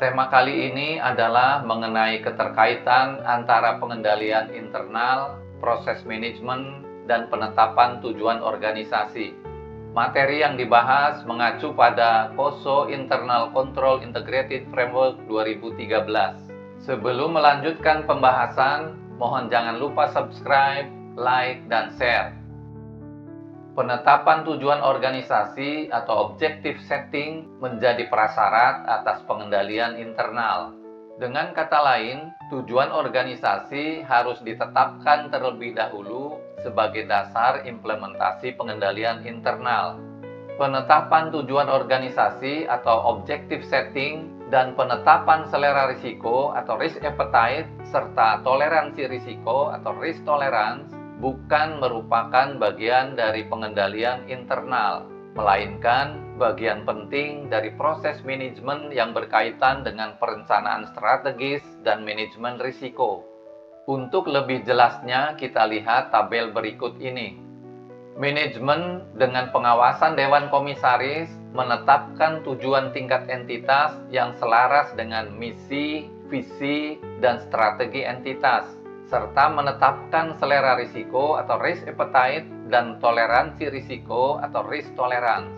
Tema kali ini adalah mengenai keterkaitan antara pengendalian internal, proses manajemen, dan penetapan tujuan organisasi. Materi yang dibahas mengacu pada KOSO Internal Control Integrated Framework 2013. Sebelum melanjutkan pembahasan, mohon jangan lupa subscribe, like, dan share. Penetapan tujuan organisasi atau objective setting menjadi prasyarat atas pengendalian internal. Dengan kata lain, tujuan organisasi harus ditetapkan terlebih dahulu sebagai dasar implementasi pengendalian internal. Penetapan tujuan organisasi atau objective setting dan penetapan selera risiko atau risk appetite serta toleransi risiko atau risk tolerance bukan merupakan bagian dari pengendalian internal, melainkan bagian penting dari proses manajemen yang berkaitan dengan perencanaan strategis dan manajemen risiko. Untuk lebih jelasnya, kita lihat tabel berikut ini. Manajemen dengan pengawasan Dewan Komisaris menetapkan tujuan tingkat entitas yang selaras dengan misi, visi, dan strategi entitas, serta menetapkan selera risiko atau risk appetite dan toleransi risiko atau risk tolerance.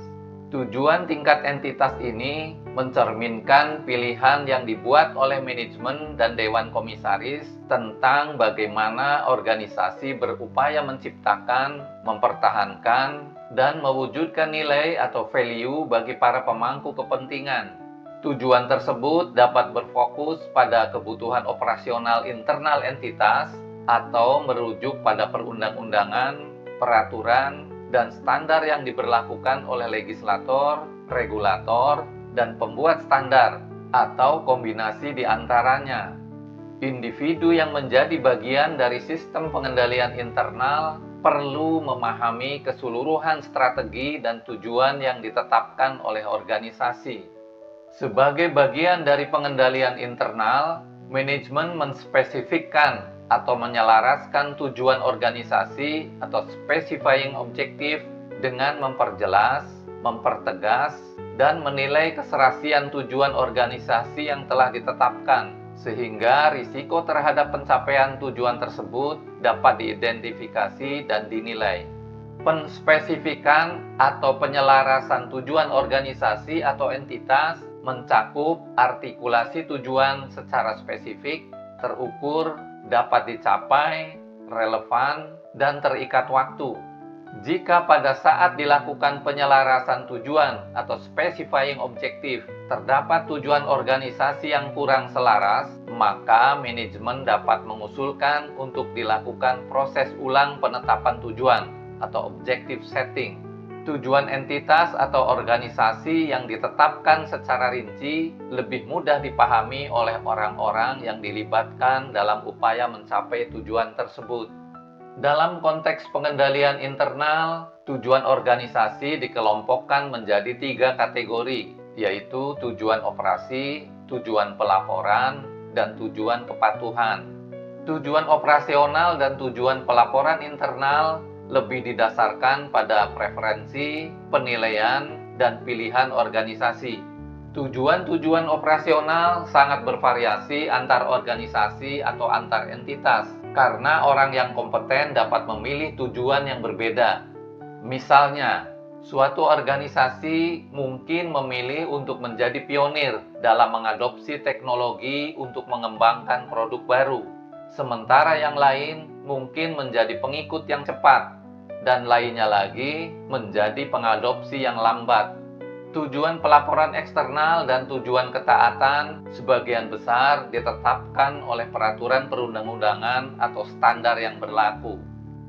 Tujuan tingkat entitas ini mencerminkan pilihan yang dibuat oleh manajemen dan Dewan Komisaris tentang bagaimana organisasi berupaya menciptakan, mempertahankan, dan mewujudkan nilai atau value bagi para pemangku kepentingan. Tujuan tersebut dapat berfokus pada kebutuhan operasional internal entitas atau merujuk pada perundang-undangan, peraturan, dan standar yang diberlakukan oleh legislator, regulator, dan pembuat standar, atau kombinasi di antaranya. Individu yang menjadi bagian dari sistem pengendalian internal perlu memahami keseluruhan strategi dan tujuan yang ditetapkan oleh organisasi. Sebagai bagian dari pengendalian internal, manajemen menspesifikkan atau menyelaraskan tujuan organisasi atau specifying objective dengan memperjelas, mempertegas, dan menilai keserasian tujuan organisasi yang telah ditetapkan, sehingga risiko terhadap pencapaian tujuan tersebut dapat diidentifikasi dan dinilai. Penspesifikan atau penyelarasan tujuan organisasi atau entitas mencakup artikulasi tujuan secara spesifik, terukur, dapat dicapai, relevan, dan terikat waktu. Jika pada saat dilakukan penyelarasan tujuan atau specifying objective terdapat tujuan organisasi yang kurang selaras, maka manajemen dapat mengusulkan untuk dilakukan proses ulang penetapan tujuan atau objective setting. Tujuan entitas atau organisasi yang ditetapkan secara rinci lebih mudah dipahami oleh orang-orang yang dilibatkan dalam upaya mencapai tujuan tersebut. Dalam konteks pengendalian internal, tujuan organisasi dikelompokkan menjadi 3 kategori, yaitu tujuan operasi, tujuan pelaporan, dan tujuan kepatuhan. Tujuan operasional dan tujuan pelaporan internal lebih didasarkan pada preferensi, penilaian, dan pilihan organisasi. Tujuan-tujuan operasional sangat bervariasi antar organisasi atau antar entitas, karena orang yang kompeten dapat memilih tujuan yang berbeda. Misalnya, suatu organisasi mungkin memilih untuk menjadi pionir dalam mengadopsi teknologi untuk mengembangkan produk baru, sementara yang lain mungkin menjadi pengikut yang cepat, dan lainnya lagi menjadi pengadopsi yang lambat. Tujuan pelaporan eksternal dan tujuan ketaatan sebagian besar ditetapkan oleh peraturan perundang-undangan atau standar yang berlaku.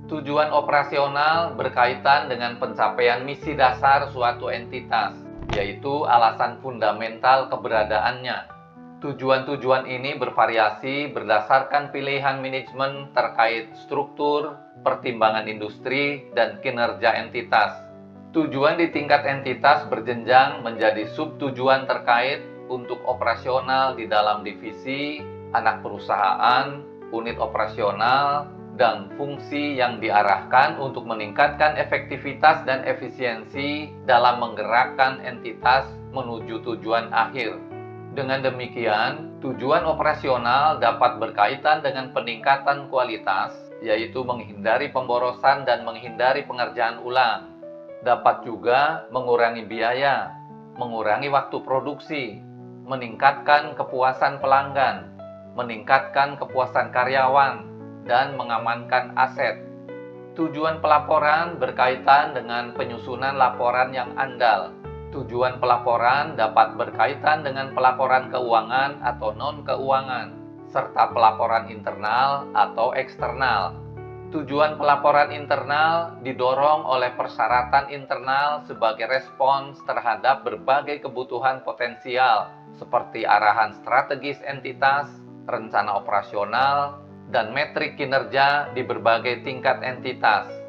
Tujuan operasional berkaitan dengan pencapaian misi dasar suatu entitas, yaitu alasan fundamental keberadaannya. Tujuan-tujuan ini bervariasi berdasarkan pilihan manajemen terkait struktur, pertimbangan industri, dan kinerja entitas. Tujuan di tingkat entitas berjenjang menjadi subtujuan terkait untuk operasional di dalam divisi, anak perusahaan, unit operasional, dan fungsi yang diarahkan untuk meningkatkan efektivitas dan efisiensi dalam menggerakkan entitas menuju tujuan akhir. Dengan demikian, tujuan operasional dapat berkaitan dengan peningkatan kualitas, yaitu menghindari pemborosan dan menghindari pengerjaan ulang. Dapat juga mengurangi biaya, mengurangi waktu produksi, meningkatkan kepuasan pelanggan, meningkatkan kepuasan karyawan, dan mengamankan aset. Tujuan pelaporan berkaitan dengan penyusunan laporan yang andal. Tujuan pelaporan dapat berkaitan dengan pelaporan keuangan atau non-keuangan, serta pelaporan internal atau eksternal. Tujuan pelaporan internal didorong oleh persyaratan internal sebagai respons terhadap berbagai kebutuhan potensial, seperti arahan strategis entitas, rencana operasional, dan metrik kinerja di berbagai tingkat entitas.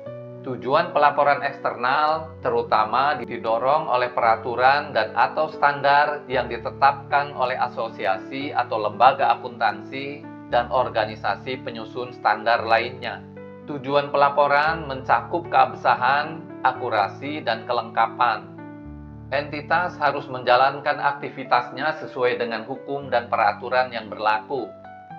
Tujuan pelaporan eksternal terutama didorong oleh peraturan dan atau standar yang ditetapkan oleh asosiasi atau lembaga akuntansi dan organisasi penyusun standar lainnya. Tujuan pelaporan mencakup keabsahan, akurasi, dan kelengkapan. Entitas harus menjalankan aktivitasnya sesuai dengan hukum dan peraturan yang berlaku.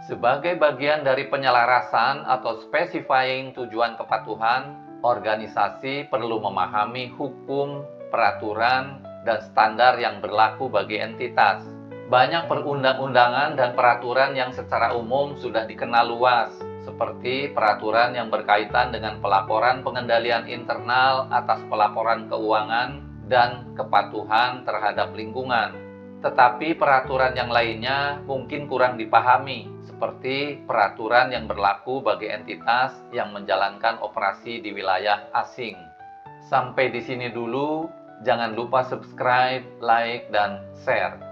Sebagai bagian dari penyelarasan atau specifying tujuan kepatuhan, organisasi perlu memahami hukum, peraturan, dan standar yang berlaku bagi entitas. Banyak perundang-undangan dan peraturan yang secara umum sudah dikenal luas, seperti peraturan yang berkaitan dengan pelaporan pengendalian internal atas pelaporan keuangan dan kepatuhan terhadap lingkungan. Tetapi peraturan yang lainnya mungkin kurang dipahami, seperti peraturan yang berlaku bagi entitas yang menjalankan operasi di wilayah asing. Sampai di sini dulu, jangan lupa subscribe, like, dan share.